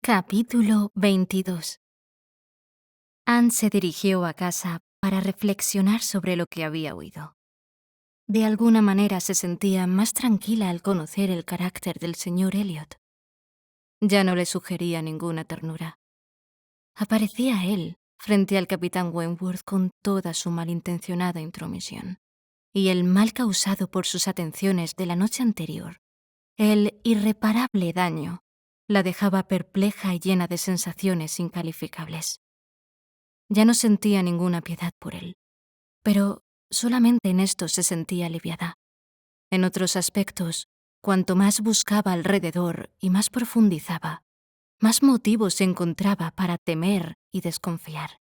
Capítulo 22. Anne se dirigió a casa para reflexionar sobre lo que había oído. De alguna manera se sentía más tranquila al conocer el carácter del señor Elliot. Ya no le sugería ninguna ternura. Aparecía él frente al capitán Wentworth con toda su malintencionada intromisión, y el mal causado por sus atenciones de la noche anterior, el irreparable daño, la dejaba perpleja y llena de sensaciones incalificables. Ya no sentía ninguna piedad por él, pero solamente en esto se sentía aliviada. En otros aspectos, cuanto más buscaba alrededor y más profundizaba, más motivos encontraba para temer y desconfiar.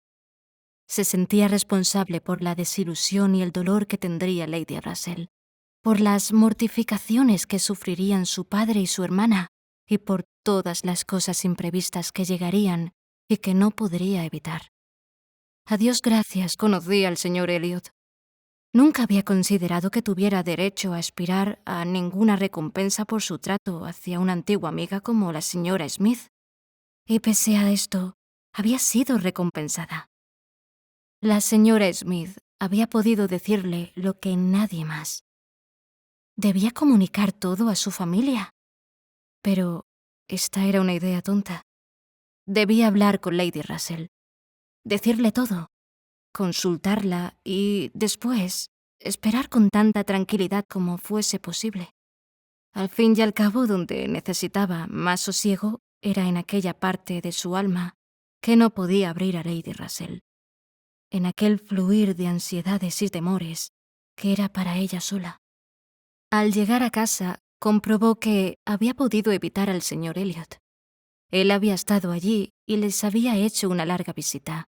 Se sentía responsable por la desilusión y el dolor que tendría Lady Russell, por las mortificaciones que sufrirían su padre y su hermana, y por todas las cosas imprevistas que llegarían y que no podría evitar. A Dios gracias conocí al señor Elliot. Nunca había considerado que tuviera derecho a aspirar a ninguna recompensa por su trato hacia una antigua amiga como la señora Smith. Y pese a esto, había sido recompensada. La señora Smith había podido decirle lo que nadie más. Debía comunicar todo a su familia. Pero esta era una idea tonta. Debía hablar con Lady Russell. Decirle todo. Consultarla y, después, esperar con tanta tranquilidad como fuese posible. Al fin y al cabo, donde necesitaba más sosiego era en aquella parte de su alma que no podía abrir a Lady Russell, en aquel fluir de ansiedades y temores que era para ella sola. Al llegar a casa, comprobó que había podido evitar al señor Elliot. Él había estado allí y les había hecho una larga visita,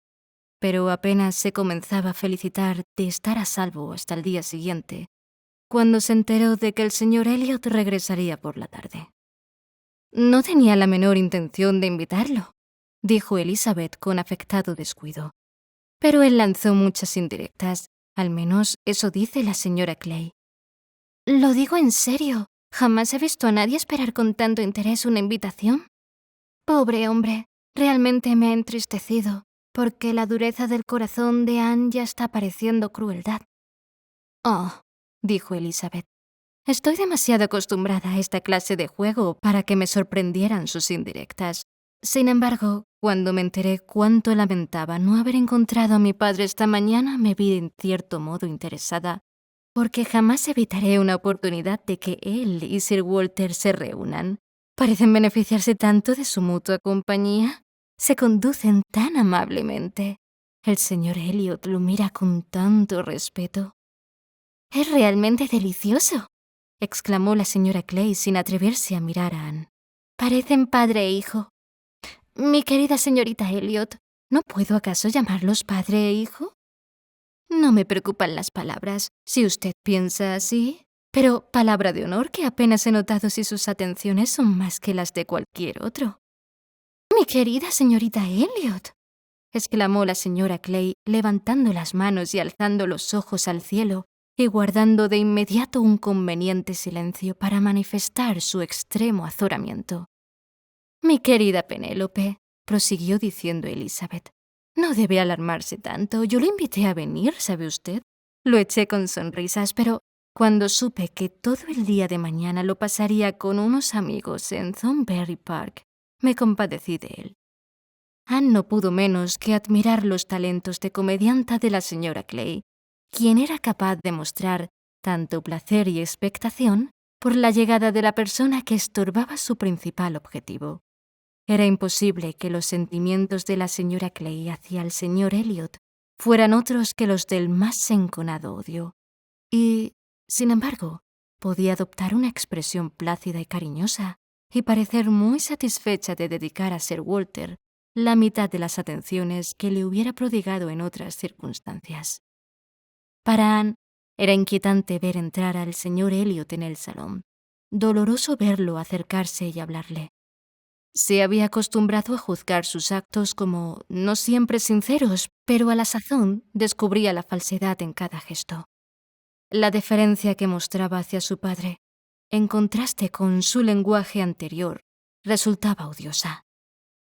pero apenas se comenzaba a felicitar de estar a salvo hasta el día siguiente, cuando se enteró de que el señor Elliot regresaría por la tarde. «No tenía la menor intención de invitarlo», dijo Elizabeth con afectado descuido. «Pero él lanzó muchas indirectas, al menos eso dice la señora Clay». «Lo digo en serio. Jamás he visto a nadie esperar con tanto interés una invitación». «Pobre hombre, realmente me ha entristecido, porque la dureza del corazón de Anne ya está pareciendo crueldad». «Oh», dijo Elizabeth, «estoy demasiado acostumbrada a esta clase de juego para que me sorprendieran sus indirectas. Sin embargo, cuando me enteré cuánto lamentaba no haber encontrado a mi padre esta mañana, me vi en cierto modo interesada, porque jamás evitaré una oportunidad de que él y Sir Walter se reúnan. Parecen beneficiarse tanto de su mutua compañía. Se conducen tan amablemente. El señor Elliot lo mira con tanto respeto». «Es realmente delicioso», exclamó la señora Clay sin atreverse a mirar a Anne. «Parecen padre e hijo». «Mi querida señorita Elliot, ¿no puedo acaso llamarlos padre e hijo?» «No me preocupan las palabras, si usted piensa así. Pero palabra de honor que apenas he notado si sus atenciones son más que las de cualquier otro». «Mi querida señorita Elliot», exclamó la señora Clay, levantando las manos y alzando los ojos al cielo, y guardando de inmediato un conveniente silencio para manifestar su extremo azoramiento. «Mi querida Penélope», prosiguió diciendo Elizabeth, «no debe alarmarse tanto. Yo lo invité a venir, ¿sabe usted? Lo eché con sonrisas, pero cuando supe que todo el día de mañana lo pasaría con unos amigos en Thornbury Park, me compadecí de él». Anne no pudo menos que admirar los talentos de comedianta de la señora Clay, quien era capaz de mostrar tanto placer y expectación por la llegada de la persona que estorbaba su principal objetivo. Era imposible que los sentimientos de la señora Clay hacia el señor Elliot fueran otros que los del más enconado odio, y, sin embargo, podía adoptar una expresión plácida y cariñosa y parecer muy satisfecha de dedicar a Sir Walter la mitad de las atenciones que le hubiera prodigado en otras circunstancias. Para Anne era inquietante ver entrar al señor Elliot en el salón, doloroso verlo acercarse y hablarle. Se había acostumbrado a juzgar sus actos como no siempre sinceros, pero a la sazón descubría la falsedad en cada gesto. La deferencia que mostraba hacia su padre, en contraste con su lenguaje anterior, resultaba odiosa.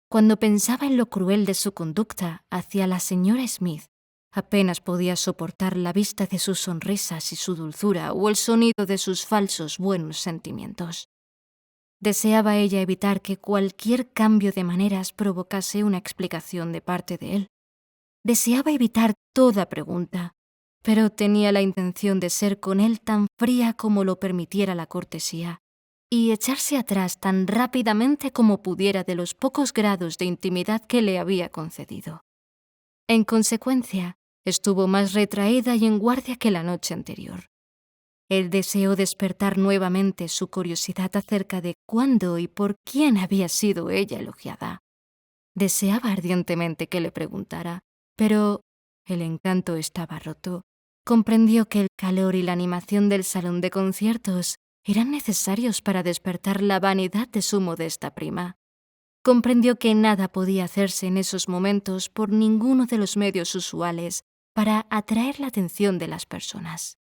Cuando pensaba en lo cruel de su conducta hacia la señora Smith, apenas podía soportar la vista de sus sonrisas y su dulzura o el sonido de sus falsos buenos sentimientos. Deseaba ella evitar que cualquier cambio de maneras provocase una explicación de parte de él. Deseaba evitar toda pregunta, pero tenía la intención de ser con él tan fría como lo permitiera la cortesía, y echarse atrás tan rápidamente como pudiera de los pocos grados de intimidad que le había concedido. En consecuencia, estuvo más retraída y en guardia que la noche anterior. Él deseó despertar nuevamente su curiosidad acerca de cuándo y por quién había sido ella elogiada. Deseaba ardientemente que le preguntara, pero el encanto estaba roto. Comprendió que el calor y la animación del salón de conciertos eran necesarios para despertar la vanidad de su modesta prima. Comprendió que nada podía hacerse en esos momentos por ninguno de los medios usuales para atraer la atención de las personas.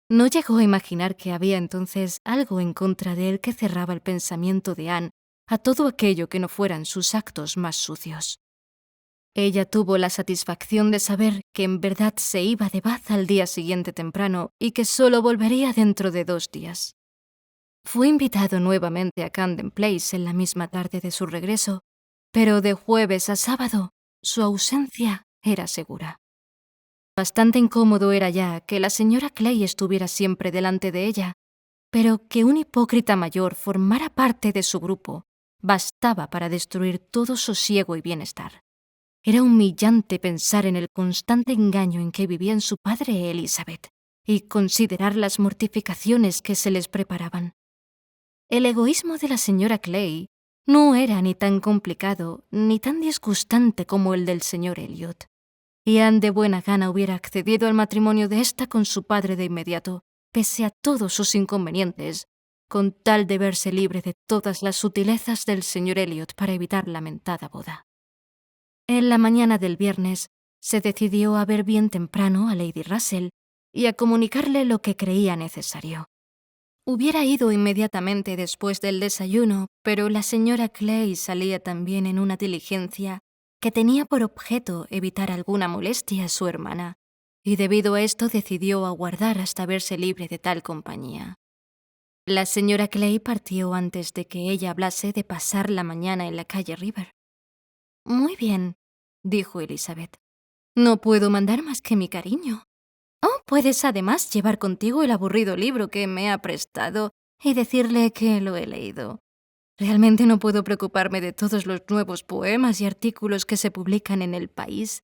No llegó a imaginar que había entonces algo en contra de él que cerraba el pensamiento de Anne a todo aquello que no fueran sus actos más sucios. Ella tuvo la satisfacción de saber que en verdad se iba de Bath al día siguiente temprano y que solo volvería dentro de 2 días. Fue invitado nuevamente a Camden Place en la misma tarde de su regreso, pero de jueves a sábado su ausencia era segura. Bastante incómodo era ya que la señora Clay estuviera siempre delante de ella, pero que un hipócrita mayor formara parte de su grupo bastaba para destruir todo sosiego y bienestar. Era humillante pensar en el constante engaño en que vivían su padre y Elizabeth, y considerar las mortificaciones que se les preparaban. El egoísmo de la señora Clay no era ni tan complicado ni tan disgustante como el del señor Elliot, y Anne de buena gana hubiera accedido al matrimonio de ésta con su padre de inmediato, pese a todos sus inconvenientes, con tal de verse libre de todas las sutilezas del señor Elliot para evitar la mentada boda. En la mañana del viernes se decidió a ver bien temprano a Lady Russell y a comunicarle lo que creía necesario. Hubiera ido inmediatamente después del desayuno, pero la señora Clay salía también en una diligencia que tenía por objeto evitar alguna molestia a su hermana, y debido a esto decidió aguardar hasta verse libre de tal compañía. La señora Clay partió antes de que ella hablase de pasar la mañana en la calle River. «Muy bien», dijo Elizabeth. «No puedo mandar más que mi cariño. Oh, puedes además llevar contigo el aburrido libro que me ha prestado y decirle que lo he leído. Realmente no puedo preocuparme de todos los nuevos poemas y artículos que se publican en el país.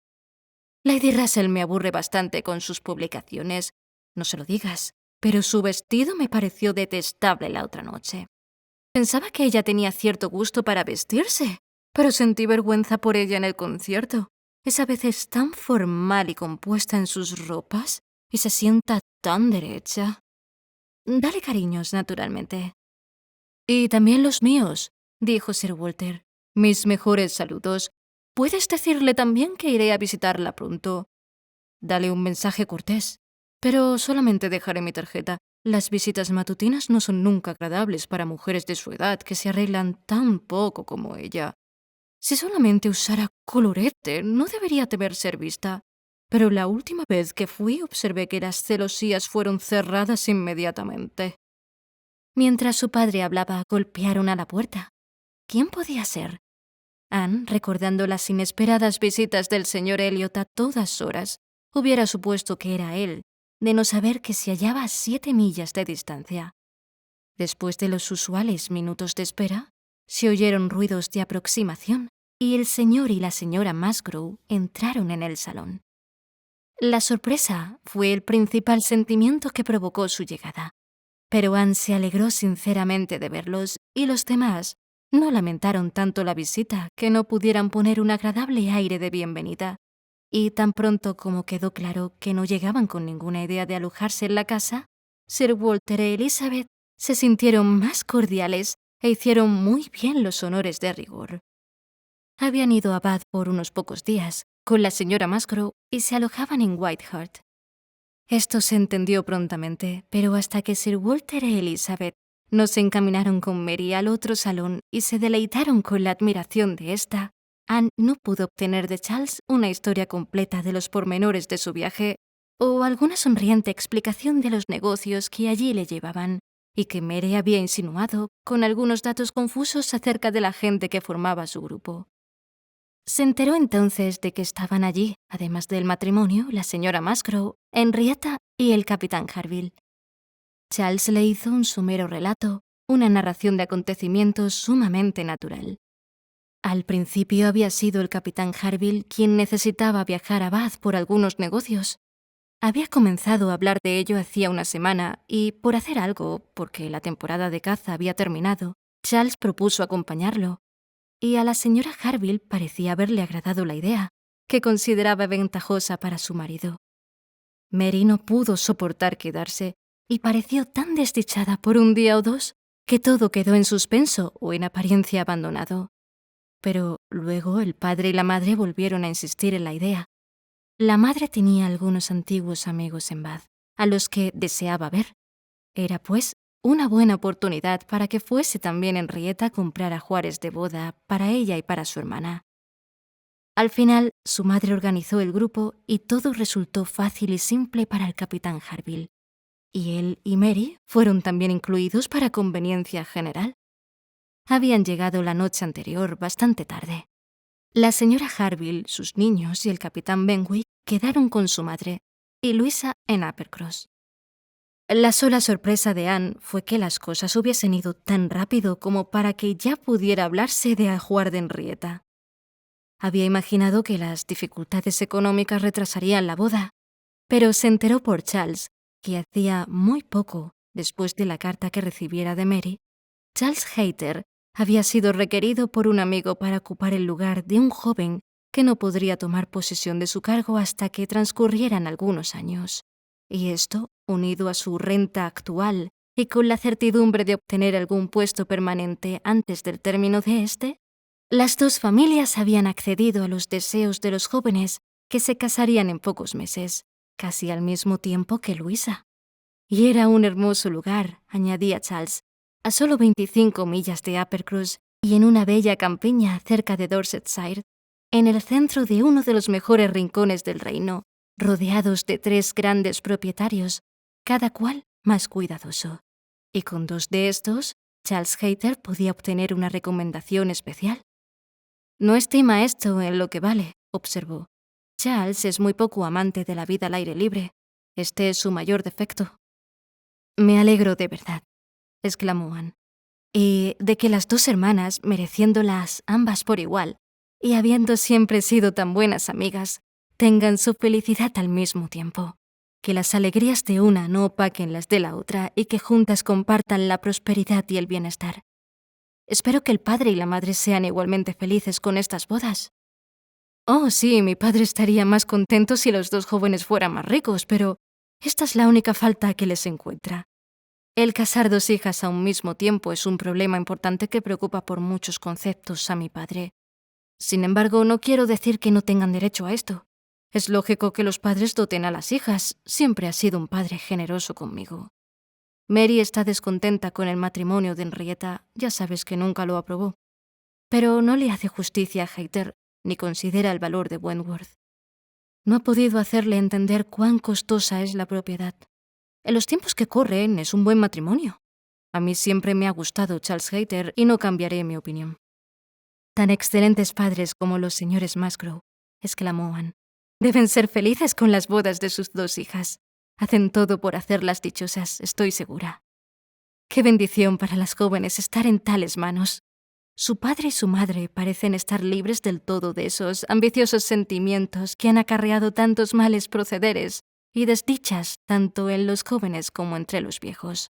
Lady Russell me aburre bastante con sus publicaciones. No se lo digas, pero su vestido me pareció detestable la otra noche. Pensaba que ella tenía cierto gusto para vestirse, pero sentí vergüenza por ella en el concierto. Es a veces tan formal y compuesta en sus ropas y se sienta tan derecha. Dale cariños, naturalmente». «Y también los míos», dijo Sir Walter. «Mis mejores saludos. Puedes decirle también que iré a visitarla pronto. Dale un mensaje cortés. Pero solamente dejaré mi tarjeta. Las visitas matutinas no son nunca agradables para mujeres de su edad que se arreglan tan poco como ella. Si solamente usara colorete, no debería temer ser vista. Pero la última vez que fui observé que las celosías fueron cerradas inmediatamente». Mientras su padre hablaba, golpearon a la puerta. ¿Quién podía ser? Anne, recordando las inesperadas visitas del señor Elliot a todas horas, hubiera supuesto que era él, de no saber que se hallaba a 7 millas de distancia. Después de los usuales minutos de espera, se oyeron ruidos de aproximación y el señor y la señora Musgrove entraron en el salón. La sorpresa fue el principal sentimiento que provocó su llegada, pero Anne se alegró sinceramente de verlos y los demás no lamentaron tanto la visita que no pudieran poner un agradable aire de bienvenida, y tan pronto como quedó claro que no llegaban con ninguna idea de alojarse en la casa, Sir Walter y Elizabeth se sintieron más cordiales e hicieron muy bien los honores de rigor. Habían ido a Bath por unos pocos días con la señora Musgrove y se alojaban en White Hart. Esto se entendió prontamente, pero hasta que Sir Walter y Elizabeth Nos encaminaron con Mary al otro salón y se deleitaron con la admiración de esta. Anne no pudo obtener de Charles una historia completa de los pormenores de su viaje o alguna sonriente explicación de los negocios que allí le llevaban, y que Mary había insinuado con algunos datos confusos acerca de la gente que formaba su grupo. Se enteró entonces de que estaban allí, además del matrimonio, la señora Musgrove, Henrietta y el capitán Harville. Charles le hizo un somero relato, una narración de acontecimientos sumamente natural. Al principio había sido el capitán Harville quien necesitaba viajar a Bath por algunos negocios. Había comenzado a hablar de ello hacía una semana y, por hacer algo, porque la temporada de caza había terminado, Charles propuso acompañarlo. Y a la señora Harville parecía haberle agradado la idea, que consideraba ventajosa para su marido. Mary no pudo soportar quedarse y pareció tan desdichada por un día o dos que todo quedó en suspenso o en apariencia abandonado. Pero luego el padre y la madre volvieron a insistir en la idea. La madre tenía algunos antiguos amigos en Bath, a los que deseaba ver. Era, pues, una buena oportunidad para que fuese también Henrietta a comprar ajuares de boda para ella y para su hermana. Al final, su madre organizó el grupo y todo resultó fácil y simple para el capitán Harville. Y él y Mary fueron también incluidos para conveniencia general. Habían llegado la noche anterior bastante tarde. La señora Harville, sus niños y el capitán Benwick quedaron con su madre, y Luisa en Uppercross. La sola sorpresa de Anne fue que las cosas hubiesen ido tan rápido como para que ya pudiera hablarse de ajuar de Henrietta. Había imaginado que las dificultades económicas retrasarían la boda, pero se enteró por Charles que hacía muy poco, después de la carta que recibiera de Mary, Charles Hayter había sido requerido por un amigo para ocupar el lugar de un joven que no podría tomar posesión de su cargo hasta que transcurrieran algunos años. Y esto, unido a su renta actual y con la certidumbre de obtener algún puesto permanente antes del término de este, las dos familias habían accedido a los deseos de los jóvenes que se casarían en pocos meses, casi al mismo tiempo que Luisa. Y era un hermoso lugar, añadía Charles, a solo 25 millas de Uppercross y en una bella campiña cerca de Dorsetshire, en el centro de uno de los mejores rincones del reino, rodeados de 3 grandes propietarios, cada cual más cuidadoso. Y con 2 de estos, Charles Hayter podía obtener una recomendación especial. No estima esto en lo que vale, observó. Charles es muy poco amante de la vida al aire libre. Este es su mayor defecto. Me alegro de verdad, exclamó Anne, y de que las 2 hermanas, mereciéndolas ambas por igual, y habiendo siempre sido tan buenas amigas, tengan su felicidad al mismo tiempo. Que las alegrías de una no opaquen las de la otra y que juntas compartan la prosperidad y el bienestar. Espero que el padre y la madre sean igualmente felices con estas bodas. Oh, sí, mi padre estaría más contento si los 2 jóvenes fueran más ricos, pero esta es la única falta que les encuentra. El casar 2 hijas a un mismo tiempo es un problema importante que preocupa por muchos conceptos a mi padre. Sin embargo, no quiero decir que no tengan derecho a esto. Es lógico que los padres doten a las hijas. Siempre ha sido un padre generoso conmigo. Mary está descontenta con el matrimonio de Henrietta, ya sabes que nunca lo aprobó. Pero no le hace justicia a Hayter, ni considera el valor de Wentworth. No ha podido hacerle entender cuán costosa es la propiedad. En los tiempos que corren es un buen matrimonio. A mí siempre me ha gustado Charles Hayter y no cambiaré mi opinión. Tan excelentes padres como los señores Musgrove, exclamó Anne. Deben ser felices con las bodas de sus 2 hijas. Hacen todo por hacerlas dichosas, estoy segura. Qué bendición para las jóvenes estar en tales manos. Su padre y su madre parecen estar libres del todo de esos ambiciosos sentimientos que han acarreado tantos males procederes y desdichas tanto en los jóvenes como entre los viejos.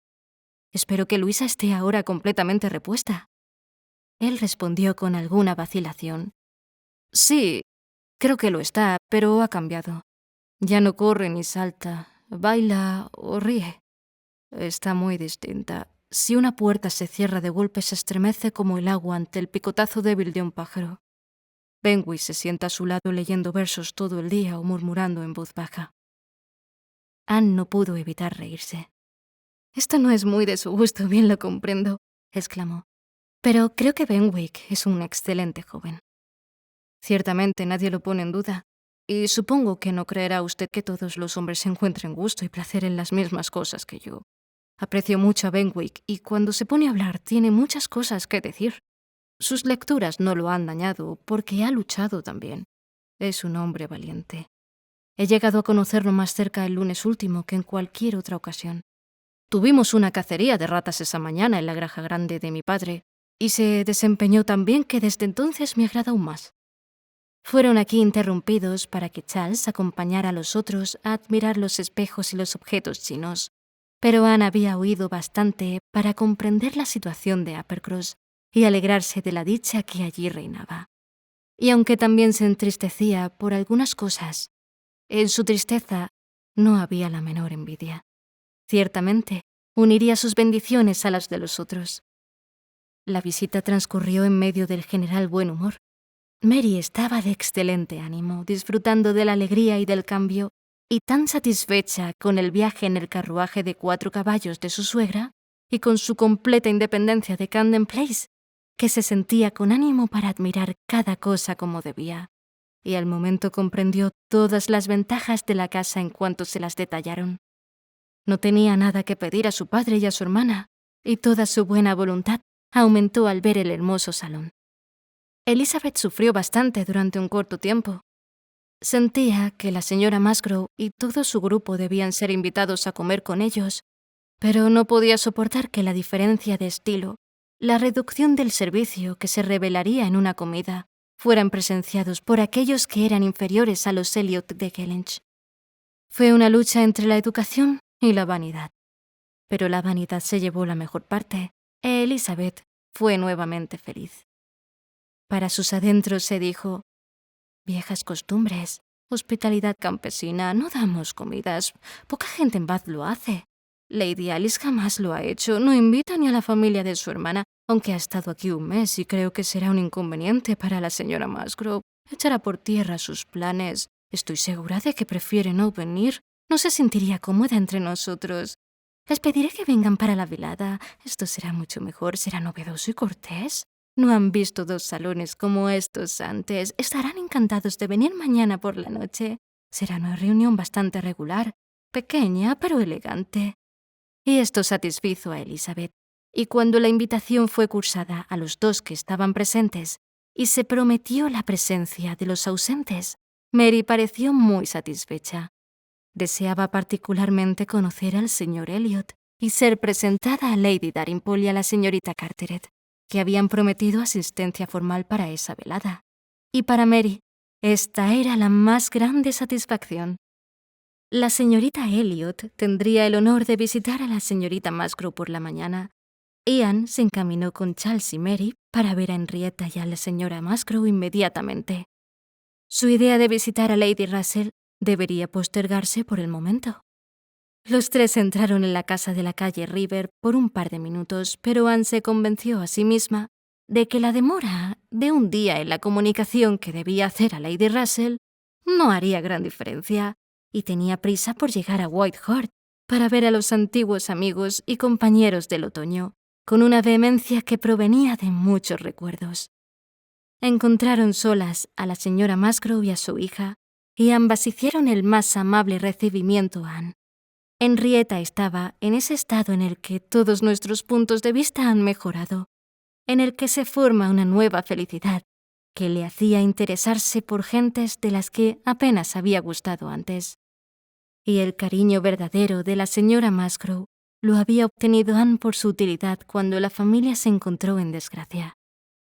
Espero que Luisa esté ahora completamente repuesta. Él respondió con alguna vacilación. Sí, creo que lo está, pero ha cambiado. Ya no corre ni salta, baila o ríe. Está muy distinta. Si una puerta se cierra de golpe, se estremece como el agua ante el picotazo débil de un pájaro. Benwick se sienta a su lado leyendo versos todo el día o murmurando en voz baja. Anne no pudo evitar reírse. Esto no es muy de su gusto, bien lo comprendo, exclamó. Pero creo que Benwick es un excelente joven. Ciertamente nadie lo pone en duda. Y supongo que no creerá usted que todos los hombres encuentren gusto y placer en las mismas cosas que yo. Aprecio mucho a Benwick y cuando se pone a hablar tiene muchas cosas que decir. Sus lecturas no lo han dañado porque ha luchado también. Es un hombre valiente. He llegado a conocerlo más cerca el lunes último que en cualquier otra ocasión. Tuvimos una cacería de ratas esa mañana en la granja grande de mi padre y se desempeñó tan bien que desde entonces me agrada aún más. Fueron aquí interrumpidos para que Charles acompañara a los otros a admirar los espejos y los objetos chinos, pero Anne había oído bastante para comprender la situación de Uppercross y alegrarse de la dicha que allí reinaba. Y aunque también se entristecía por algunas cosas, en su tristeza no había la menor envidia. Ciertamente, uniría sus bendiciones a las de los otros. La visita transcurrió en medio del general buen humor. Mary estaba de excelente ánimo, disfrutando de la alegría y del cambio, y tan satisfecha con el viaje en el carruaje de 4 caballos de su suegra y con su completa independencia de Camden Place, que se sentía con ánimo para admirar cada cosa como debía, y al momento comprendió todas las ventajas de la casa en cuanto se las detallaron. No tenía nada que pedir a su padre y a su hermana, y toda su buena voluntad aumentó al ver el hermoso salón. Elizabeth sufrió bastante durante un corto tiempo. Sentía que la señora Musgrove y todo su grupo debían ser invitados a comer con ellos, pero no podía soportar que la diferencia de estilo, la reducción del servicio que se revelaría en una comida, fueran presenciados por aquellos que eran inferiores a los Elliot de Kellynch. Fue una lucha entre la educación y la vanidad. Pero la vanidad se llevó la mejor parte, e Elizabeth fue nuevamente feliz. Para sus adentros se dijo: viejas costumbres, hospitalidad campesina, no damos comidas, poca gente en Bath lo hace. Lady Alice jamás lo ha hecho, no invita ni a la familia de su hermana, aunque ha estado aquí un mes y creo que será un inconveniente para la señora Musgrove. Echará por tierra sus planes. Estoy segura de que prefiere no venir. No se sentiría cómoda entre nosotros. Les pediré que vengan para la velada. Esto será mucho mejor, será novedoso y cortés. No han visto 2 salones como estos antes. Estarán encantados de venir mañana por la noche. Será una reunión bastante regular, pequeña pero elegante. Y esto satisfizo a Elizabeth. Y cuando la invitación fue cursada a los 2 que estaban presentes y se prometió la presencia de los ausentes, Mary pareció muy satisfecha. Deseaba particularmente conocer al señor Elliot y ser presentada a Lady Dalrymple y a la señorita Carteret, que habían prometido asistencia formal para esa velada. Y para Mary, esta era la más grande satisfacción. La señorita Elliot tendría el honor de visitar a la señorita Musgrove por la mañana. Ian se encaminó con Charles y Mary para ver a Henrietta y a la señora Musgrove inmediatamente. Su idea de visitar a Lady Russell debería postergarse por el momento. Los 3 entraron en la casa de la calle River por un par de minutos, pero Anne se convenció a sí misma de que la demora de un día en la comunicación que debía hacer a Lady Russell no haría gran diferencia, y tenía prisa por llegar a Whitehorse para ver a los antiguos amigos y compañeros del otoño, con una vehemencia que provenía de muchos recuerdos. Encontraron solas a la señora Musgrove y a su hija, y ambas hicieron el más amable recibimiento a Anne. Henrietta estaba en ese estado en el que todos nuestros puntos de vista han mejorado, en el que se forma una nueva felicidad que le hacía interesarse por gentes de las que apenas había gustado antes. Y el cariño verdadero de la señora Musgrove lo había obtenido Anne por su utilidad cuando la familia se encontró en desgracia.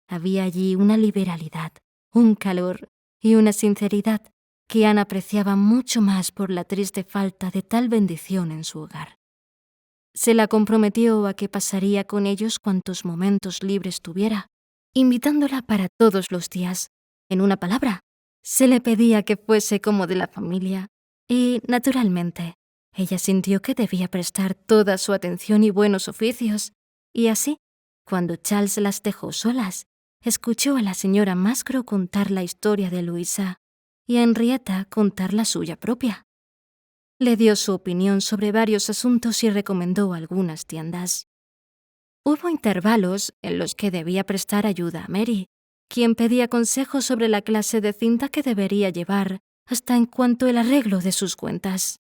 Había allí una liberalidad, un calor y una sinceridad que Anne apreciaba mucho más por la triste falta de tal bendición en su hogar. Se la comprometió a que pasaría con ellos cuantos momentos libres tuviera, invitándola para todos los días. En una palabra, se le pedía que fuese como de la familia y, naturalmente, ella sintió que debía prestar toda su atención y buenos oficios, y así, cuando Charles las dejó solas, escuchó a la señora Musgrove contar la historia de Luisa y a Henrietta contar la suya propia. Le dio su opinión sobre varios asuntos y recomendó algunas tiendas. Hubo intervalos en los que debía prestar ayuda a Mary, quien pedía consejos sobre la clase de cinta que debería llevar, hasta en cuanto al arreglo de sus cuentas.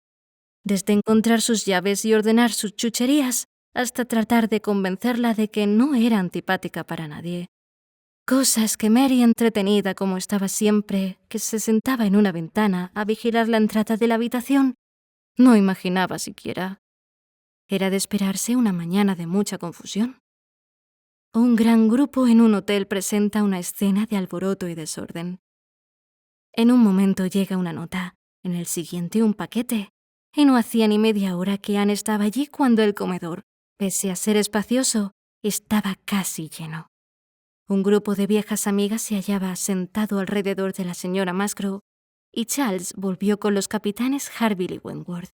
Desde encontrar sus llaves y ordenar sus chucherías, hasta tratar de convencerla de que no era antipática para nadie. Cosas que Mary, entretenida como estaba siempre, que se sentaba en una ventana a vigilar la entrada de la habitación, no imaginaba siquiera. Era de esperarse una mañana de mucha confusión. Un gran grupo en un hotel presenta una escena de alboroto y desorden. En un momento llega una nota, en el siguiente un paquete, y no hacía ni media hora que Anne estaba allí cuando el comedor, pese a ser espacioso, estaba casi lleno. Un grupo de viejas amigas se hallaba sentado alrededor de la señora Musgrove, y Charles volvió con los capitanes Harville y Wentworth.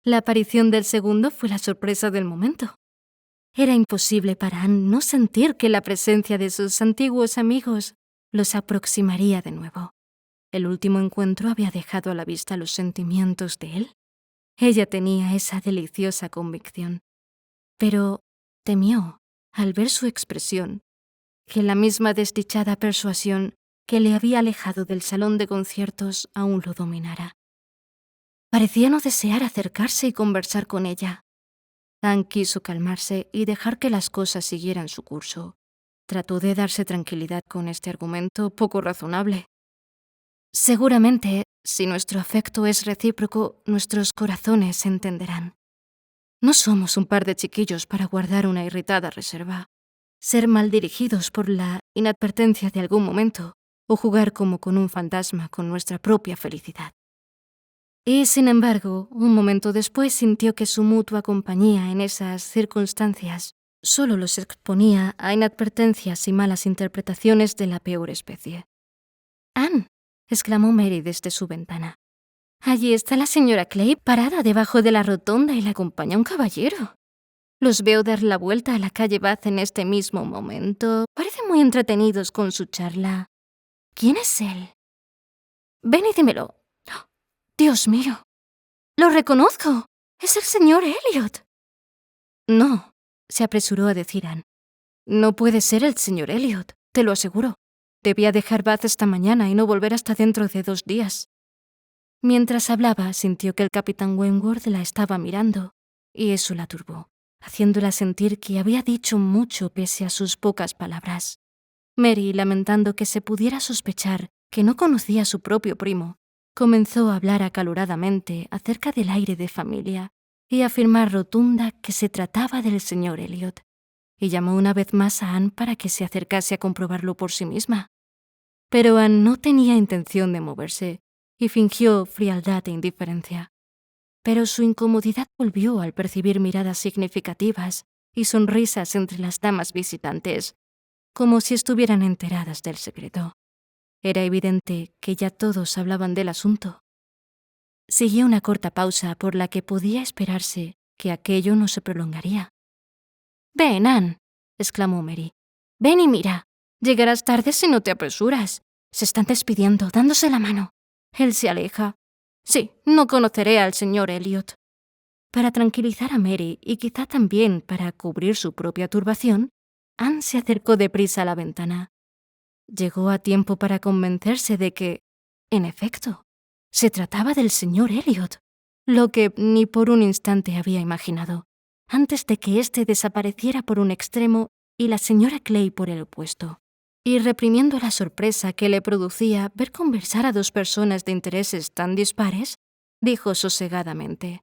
La aparición del segundo fue la sorpresa del momento. Era imposible para Anne no sentir que la presencia de sus antiguos amigos los aproximaría de nuevo. El último encuentro había dejado a la vista los sentimientos de él. Ella tenía esa deliciosa convicción. Pero temió, al ver su expresión, que la misma desdichada persuasión que le había alejado del salón de conciertos aún lo dominara. Parecía no desear acercarse y conversar con ella. Anne quiso calmarse y dejar que las cosas siguieran su curso. Trató de darse tranquilidad con este argumento poco razonable. Seguramente, si nuestro afecto es recíproco, nuestros corazones se entenderán. No somos un par de chiquillos para guardar una irritada reserva, ser mal dirigidos por la inadvertencia de algún momento, o jugar como con un fantasma con nuestra propia felicidad. Y, sin embargo, un momento después sintió que su mutua compañía en esas circunstancias solo los exponía a inadvertencias y malas interpretaciones de la peor especie. «Anne», exclamó Mary desde su ventana. «Allí está la señora Clay parada debajo de la rotonda y la acompaña un caballero. Los veo dar la vuelta a la calle Bath en este mismo momento. Parecen muy entretenidos con su charla. ¿Quién es él? Ven y dímelo. ¡Oh, Dios mío! ¡Lo reconozco! ¡Es el señor Elliot!». «No», se apresuró a decir Anne. «No puede ser el señor Elliot, te lo aseguro. Debía dejar Bath esta mañana y no volver hasta dentro de 2 días». Mientras hablaba, sintió que el capitán Wentworth la estaba mirando, y eso la turbó, haciéndola sentir que había dicho mucho pese a sus pocas palabras. Mary, lamentando que se pudiera sospechar que no conocía a su propio primo, comenzó a hablar acaloradamente acerca del aire de familia y a afirmar rotunda que se trataba del señor Elliot, y llamó una vez más a Anne para que se acercase a comprobarlo por sí misma. Pero Anne no tenía intención de moverse y fingió frialdad e indiferencia. Pero su incomodidad volvió al percibir miradas significativas y sonrisas entre las damas visitantes, como si estuvieran enteradas del secreto. Era evidente que ya todos hablaban del asunto. Siguió una corta pausa por la que podía esperarse que aquello no se prolongaría. «Ven, Anne», exclamó Mary. «Ven y mira. Llegarás tarde si no te apresuras. Se están despidiendo, dándose la mano. Él se aleja. Sí, no conoceré al señor Elliot». Para tranquilizar a Mary y quizá también para cubrir su propia turbación, Anne se acercó deprisa a la ventana. Llegó a tiempo para convencerse de que, en efecto, se trataba del señor Elliot, lo que ni por un instante había imaginado, antes de que éste desapareciera por un extremo y la señora Clay por el opuesto. Y reprimiendo la sorpresa que le producía ver conversar a 2 personas de intereses tan dispares, dijo sosegadamente: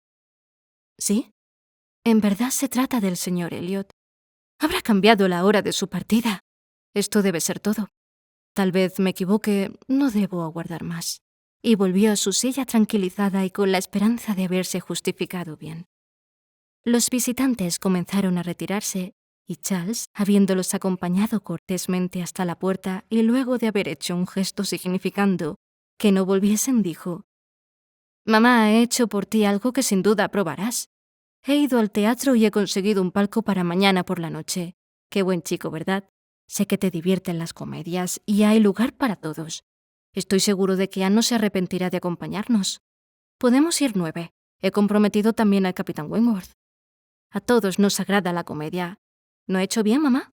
«Sí, en verdad se trata del señor Elliot. Habrá cambiado la hora de su partida. Esto debe ser todo. Tal vez me equivoque, no debo aguardar más». Y volvió a su silla tranquilizada y con la esperanza de haberse justificado bien. Los visitantes comenzaron a retirarse, y Charles, habiéndolos acompañado cortésmente hasta la puerta y luego de haber hecho un gesto significando que no volviesen, dijo: «Mamá, he hecho por ti algo que sin duda aprobarás. He ido al teatro y he conseguido un palco para mañana por la noche. Qué buen chico, ¿verdad? Sé que te divierten las comedias y hay lugar para todos. Estoy seguro de que Anne no se arrepentirá de acompañarnos. Podemos ir 9. He comprometido también al capitán Wentworth. A todos nos agrada la comedia. ¿No he hecho bien, mamá?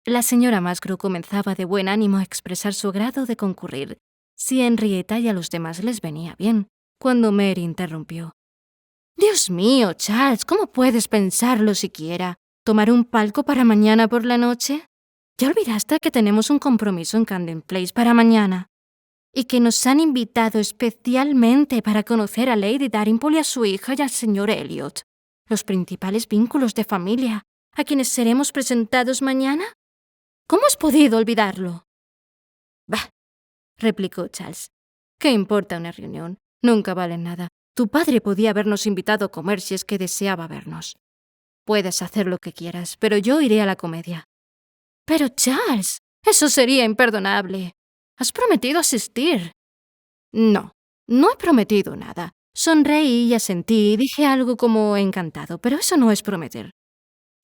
La señora Musgrove comenzaba de buen ánimo a expresar su grado de concurrir, si a Henrietta y a los demás les venía bien, cuando Mary interrumpió. «Dios mío, Charles, ¿cómo puedes pensarlo siquiera? ¿Tomar un palco para mañana por la noche? ¿Ya olvidaste que tenemos un compromiso en Camden Place para mañana? Y que nos han invitado especialmente para conocer a Lady Dalrymple y a su hija y al señor Elliot, los principales vínculos de familia, a quienes seremos presentados mañana? ¿Cómo has podido olvidarlo?» «Bah», replicó Charles. «¿Qué importa una reunión? Nunca vale nada. Tu padre podía habernos invitado a comer si es que deseaba vernos. Puedes hacer lo que quieras, pero yo iré a la comedia». «Pero, Charles, eso sería imperdonable. Has prometido asistir». «No, no he prometido nada. Sonreí y asentí y dije algo como encantado, pero eso no es prometer».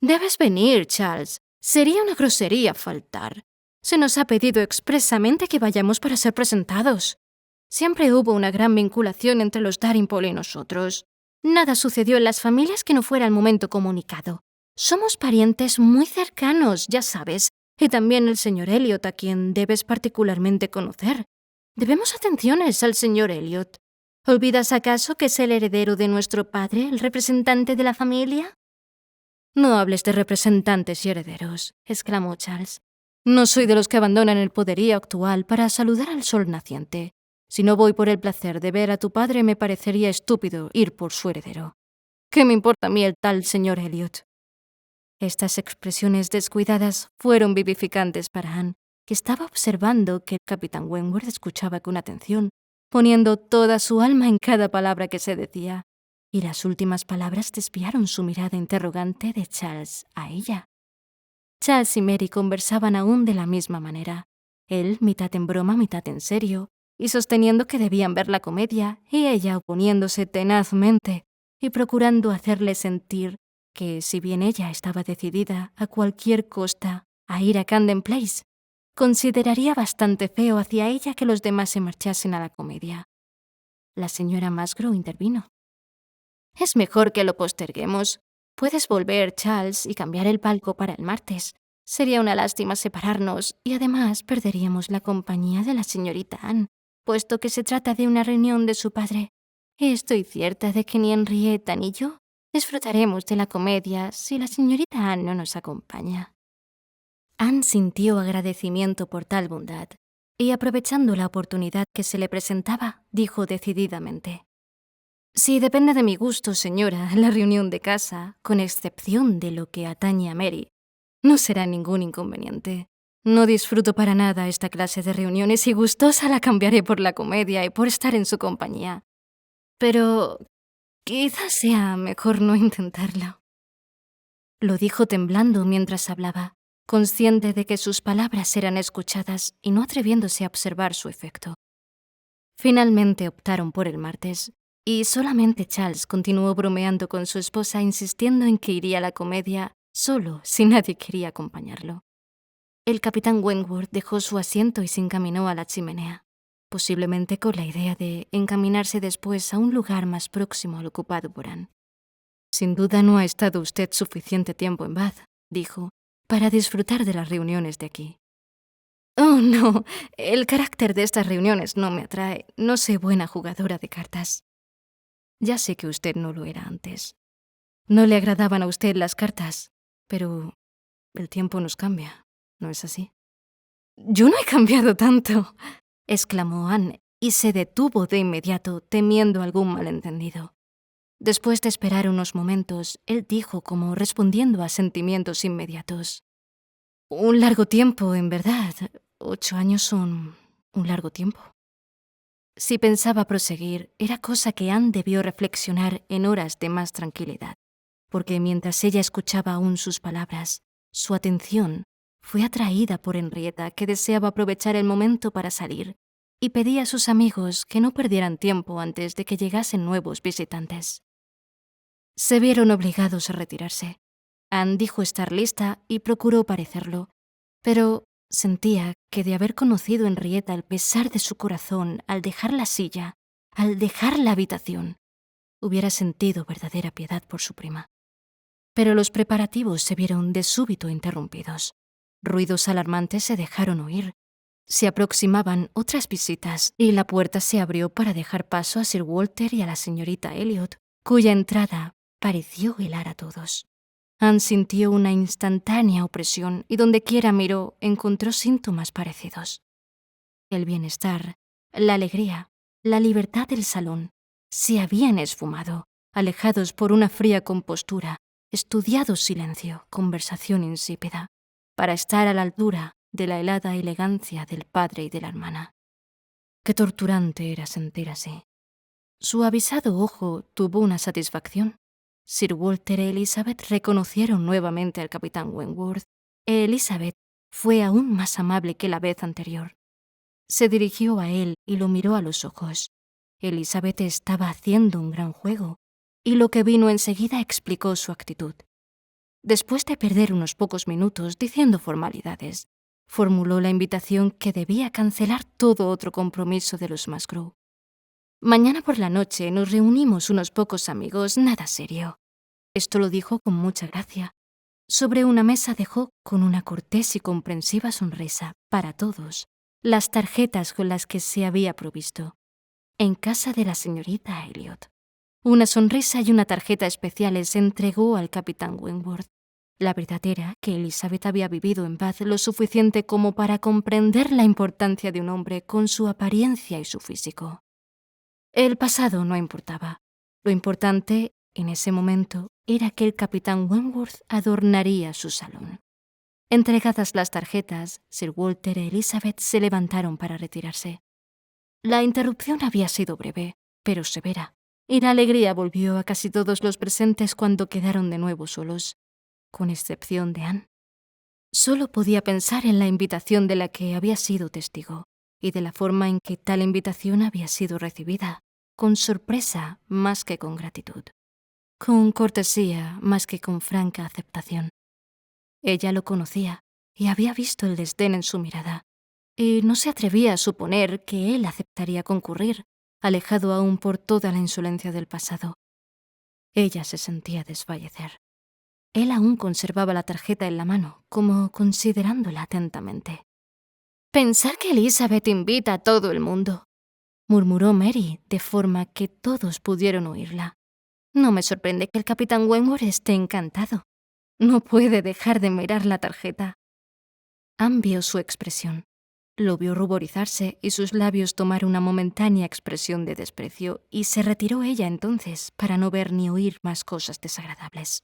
«Debes venir, Charles. Sería una grosería faltar. Se nos ha pedido expresamente que vayamos para ser presentados. Siempre hubo una gran vinculación entre los Dalrymple y nosotros. Nada sucedió en las familias que no fuera el momento comunicado. Somos parientes muy cercanos, ya sabes, y también el señor Elliot, a quien debes particularmente conocer. Debemos atenciones al señor Elliot. ¿Olvidas acaso que es el heredero de nuestro padre, el representante de la familia?» «No hables de representantes y herederos», exclamó Charles. «No soy de los que abandonan el poderío actual para saludar al sol naciente. Si no voy por el placer de ver a tu padre, me parecería estúpido ir por su heredero. ¿Qué me importa a mí el tal señor Elliot?» Estas expresiones descuidadas fueron vivificantes para Anne, que estaba observando que el capitán Wentworth escuchaba con atención, poniendo toda su alma en cada palabra que se decía, y las últimas palabras desviaron su mirada interrogante de Charles a ella. Charles y Mary conversaban aún de la misma manera, él mitad en broma, mitad en serio, y sosteniendo que debían ver la comedia, y ella oponiéndose tenazmente y procurando hacerle sentir que, si bien ella estaba decidida a cualquier costa a ir a Camden Place, consideraría bastante feo hacia ella que los demás se marchasen a la comedia. La señora Musgrove intervino. «Es mejor que lo posterguemos. Puedes volver, Charles, y cambiar el palco para el martes. Sería una lástima separarnos y además perderíamos la compañía de la señorita Anne, puesto que se trata de una reunión de su padre. Estoy cierta de que ni Henrietta ni yo disfrutaremos de la comedia si la señorita Anne no nos acompaña». Anne sintió agradecimiento por tal bondad y, aprovechando la oportunidad que se le presentaba, dijo decididamente: «Si depende de mi gusto, señora, la reunión de casa, con excepción de lo que atañe a Mary, no será ningún inconveniente. No disfruto para nada esta clase de reuniones y gustosa la cambiaré por la comedia y por estar en su compañía. Pero quizás sea mejor no intentarlo». Lo dijo temblando mientras hablaba, consciente de que sus palabras eran escuchadas y no atreviéndose a observar su efecto. Finalmente optaron por el martes, y solamente Charles continuó bromeando con su esposa, insistiendo en que iría a la comedia solo si nadie quería acompañarlo. El capitán Wentworth dejó su asiento y se encaminó a la chimenea, posiblemente con la idea de encaminarse después a un lugar más próximo al ocupado por Anne. «Sin duda no ha estado usted suficiente tiempo en Bath», dijo, «para disfrutar de las reuniones de aquí». «Oh, no, el carácter de estas reuniones no me atrae. No soy buena jugadora de cartas». «Ya sé que usted no lo era antes. No le agradaban a usted las cartas, pero el tiempo nos cambia, ¿no es así?» «Yo no he cambiado tanto», exclamó Anne, y se detuvo de inmediato, temiendo algún malentendido. Después de esperar unos momentos, él dijo, como respondiendo a sentimientos inmediatos: «Un largo tiempo, en verdad. 8 años son un largo tiempo». Si pensaba proseguir, era cosa que Anne debió reflexionar en horas de más tranquilidad, porque mientras ella escuchaba aún sus palabras, su atención fue atraída por Henrietta, que deseaba aprovechar el momento para salir, y pedía a sus amigos que no perdieran tiempo antes de que llegasen nuevos visitantes. Se vieron obligados a retirarse. Anne dijo estar lista y procuró parecerlo, pero sentía que de haber conocido Henrietta el pesar de su corazón al dejar la silla, al dejar la habitación, hubiera sentido verdadera piedad por su prima. Pero los preparativos se vieron de súbito interrumpidos. Ruidos alarmantes se dejaron oír. Se aproximaban otras visitas y la puerta se abrió para dejar paso a Sir Walter y a la señorita Elliot, cuya entrada pareció helar a todos. Anne sintió una instantánea opresión y dondequiera miró encontró síntomas parecidos. El bienestar, la alegría, la libertad del salón se habían esfumado, alejados por una fría compostura, estudiado silencio, conversación insípida, para estar a la altura de la helada elegancia del padre y de la hermana. Qué torturante era sentir así. Su avisado ojo tuvo una satisfacción. Sir Walter y Elizabeth reconocieron nuevamente al capitán Wentworth. Elizabeth fue aún más amable que la vez anterior. Se dirigió a él y lo miró a los ojos. Elizabeth estaba haciendo un gran juego, y lo que vino enseguida explicó su actitud. Después de perder unos pocos minutos diciendo formalidades, formuló la invitación que debía cancelar todo otro compromiso de los Musgrove. Mañana por la noche nos reunimos unos pocos amigos, nada serio. Esto lo dijo con mucha gracia. Sobre una mesa dejó, con una cortés y comprensiva sonrisa, para todos, las tarjetas con las que se había provisto. En casa de la señorita Elliot. Una sonrisa y una tarjeta especiales entregó al capitán Wentworth. La verdad era que Elizabeth había vivido en Bath lo suficiente como para comprender la importancia de un hombre con su apariencia y su físico. El pasado no importaba. Lo importante, en ese momento, era que el capitán Wentworth adornaría su salón. Entregadas las tarjetas, Sir Walter y Elizabeth se levantaron para retirarse. La interrupción había sido breve, pero severa, y la alegría volvió a casi todos los presentes cuando quedaron de nuevo solos, con excepción de Anne. Solo podía pensar en la invitación de la que había sido testigo, y de la forma en que tal invitación había sido recibida, con sorpresa más que con gratitud, con cortesía más que con franca aceptación. Ella lo conocía y había visto el desdén en su mirada, y no se atrevía a suponer que él aceptaría concurrir, alejado aún por toda la insolencia del pasado. Ella se sentía desfallecer. Él aún conservaba la tarjeta en la mano, como considerándola atentamente. «Pensar que Elizabeth invita a todo el mundo», murmuró Mary, de forma que todos pudieron oírla. «No me sorprende que el capitán Wentworth esté encantado. No puede dejar de mirar la tarjeta». Anne vio su expresión. Lo vio ruborizarse y sus labios tomar una momentánea expresión de desprecio, y se retiró ella entonces para no ver ni oír más cosas desagradables.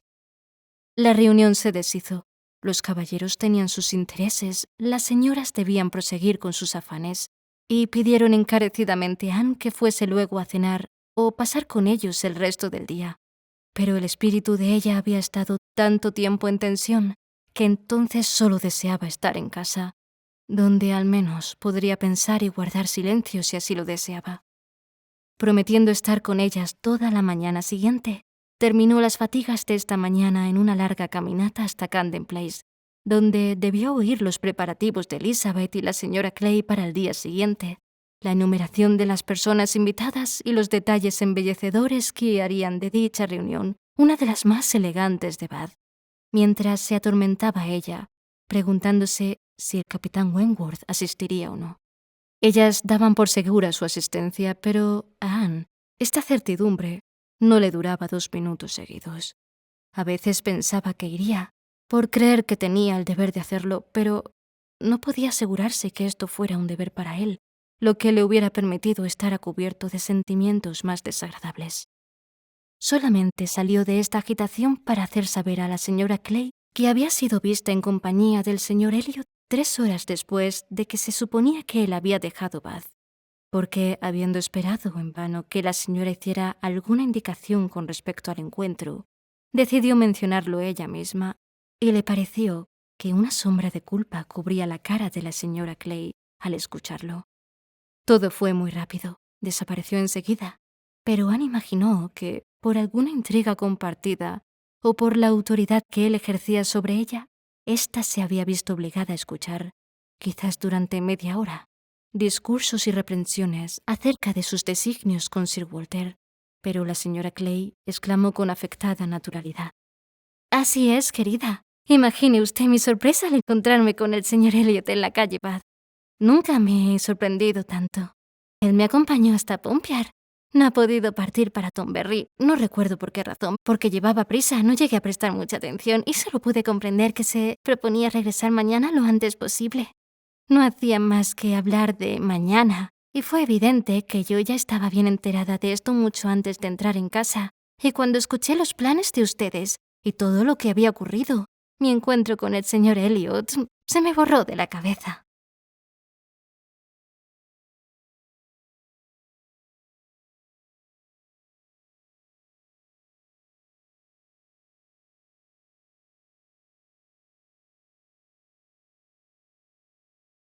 La reunión se deshizo. Los caballeros tenían sus intereses, las señoras debían proseguir con sus afanes, y pidieron encarecidamente a Anne que fuese luego a cenar o pasar con ellos el resto del día. Pero el espíritu de ella había estado tanto tiempo en tensión que entonces solo deseaba estar en casa, donde al menos podría pensar y guardar silencio si así lo deseaba. Prometiendo estar con ellas toda la mañana siguiente, terminó las fatigas de esta mañana en una larga caminata hasta Camden Place, donde debió oír los preparativos de Elizabeth y la señora Clay para el día siguiente, la enumeración de las personas invitadas y los detalles embellecedores que harían de dicha reunión una de las más elegantes de Bath, mientras se atormentaba ella, preguntándose si el capitán Wentworth asistiría o no. Ellas daban por segura su asistencia, pero a Anne esta certidumbre no le duraba 2 minutos seguidos. A veces pensaba que iría, por creer que tenía el deber de hacerlo, pero no podía asegurarse que esto fuera un deber para él, lo que le hubiera permitido estar a cubierto de sentimientos más desagradables. Solamente salió de esta agitación para hacer saber a la señora Clay que había sido vista en compañía del señor Elliot 3 horas después de que se suponía que él había dejado Bath, porque, habiendo esperado en vano que la señora hiciera alguna indicación con respecto al encuentro, decidió mencionarlo ella misma, y le pareció que una sombra de culpa cubría la cara de la señora Clay al escucharlo. Todo fue muy rápido, desapareció enseguida, pero Anne imaginó que, por alguna intriga compartida o por la autoridad que él ejercía sobre ella, ésta se había visto obligada a escuchar, quizás durante media hora, discursos y reprensiones acerca de sus designios con Sir Walter, pero la señora Clay exclamó con afectada naturalidad. «Así es, querida. Imagine usted mi sorpresa al encontrarme con el señor Elliot en la calle Bath. Nunca me he sorprendido tanto. Él me acompañó hasta Pompiar. No ha podido partir para Tonberry, no recuerdo por qué razón, porque llevaba prisa, no llegué a prestar mucha atención y solo pude comprender que se proponía regresar mañana lo antes posible. No hacía más que hablar de mañana, y fue evidente que yo ya estaba bien enterada de esto mucho antes de entrar en casa, y cuando escuché los planes de ustedes y todo lo que había ocurrido, mi encuentro con el señor Elliot se me borró de la cabeza».